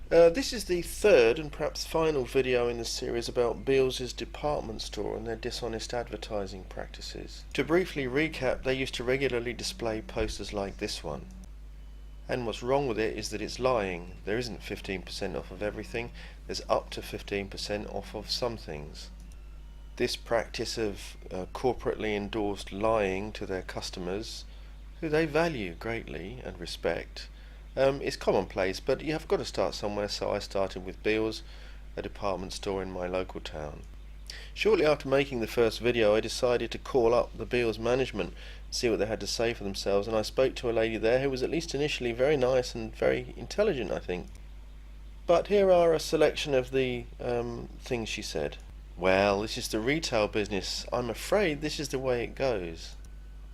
This is the third and perhaps final video in the series about Beales' department store and their dishonest advertising practices. To briefly recap, they used to regularly display posters like this one. And what's wrong with it is that it's lying. There isn't 15% off of everything, there's up to 15% off of some things. This practice of corporately endorsed lying to their customers, who they value greatly and respect, it's commonplace, but you have got to start somewhere, so I started with Beales, a department store in my local town. Shortly after making the first video, I decided to call up the Beales management, see what they had to say for themselves, and I spoke to a lady there who was at least initially very nice and very intelligent, I think. But here are a selection of the things she said. Well, this is the retail business. I'm afraid this is the way it goes.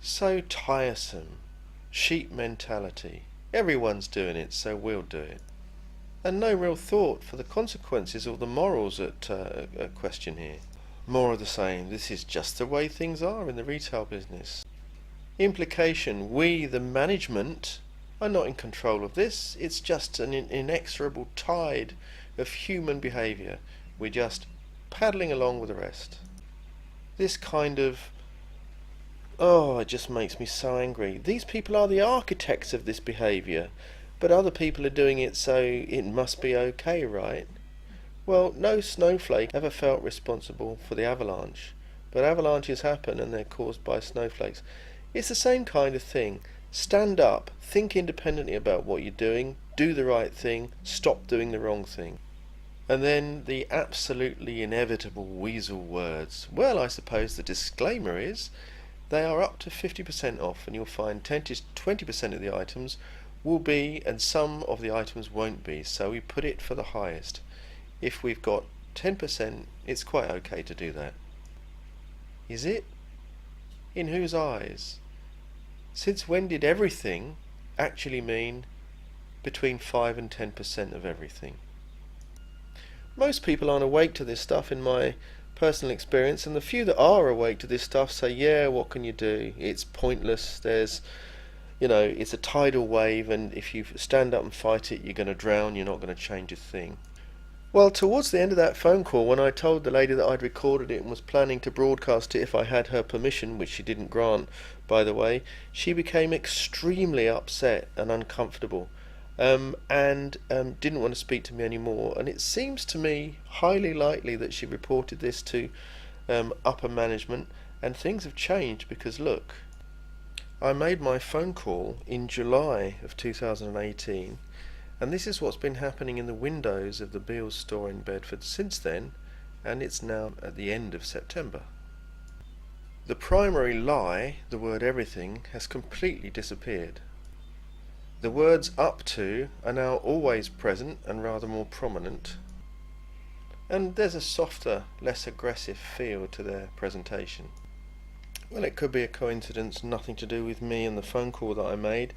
So tiresome. Sheep mentality. Everyone's doing it, so we'll do it. And no real thought for the consequences or the morals at question here. More of the same. This is just the way things are in the retail business. Implication: we, the management, are not in control of this. It's just an inexorable tide of human behaviour. We're just paddling along with the rest. This kind of... oh, it just makes me so angry. These people are the architects of this behaviour, but other people are doing it, so it must be okay, right? Well, no snowflake ever felt responsible for the avalanche, but avalanches happen and they're caused by snowflakes. It's the same kind of thing. Stand up, think independently about what you're doing, do the right thing, stop doing the wrong thing. And then the absolutely inevitable weasel words. Well, I suppose the disclaimer is they are up to 50% off, and you'll find 10 to 20% of the items will be, and some of the items won't be, so we put it for the highest. If we've got 10%, it's quite okay to do that. Is it? In whose eyes? Since when did everything actually mean between 5 and 10% of everything? Most people aren't awake to this stuff in my personal experience, and the few that are awake to this stuff say, yeah, what can you do? It's pointless. There's, it's a tidal wave, and if you stand up and fight it, you're going to drown. You're not going to change a thing. Well, towards the end of that phone call, when I told the lady that I'd recorded it and was planning to broadcast it if I had her permission, which she didn't grant, by the way, she became extremely upset and uncomfortable. And didn't want to speak to me anymore, and it seems to me highly likely that she reported this to upper management, and things have changed because look, I made my phone call in July of 2018, and this is what's been happening in the windows of the Beales store in Bedford since then, and it's now at the end of September. The primary lie, the word everything, has completely disappeared. The words up to are now always present and rather more prominent, and there's a softer, less aggressive feel to their presentation. Well, it could be a coincidence, nothing to do with me and the phone call that I made,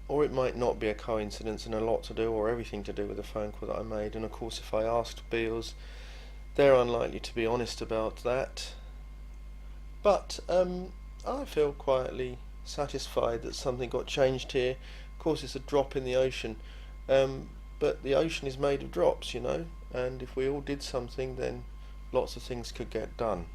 or it might not be a coincidence and a lot to do, or everything to do with the phone call that I made. And of course, if I asked Beales, they're unlikely to be honest about that. But I feel quietly satisfied that something got changed here. Of course, it's a drop in the ocean, but the ocean is made of drops, and if we all did something, then lots of things could get done.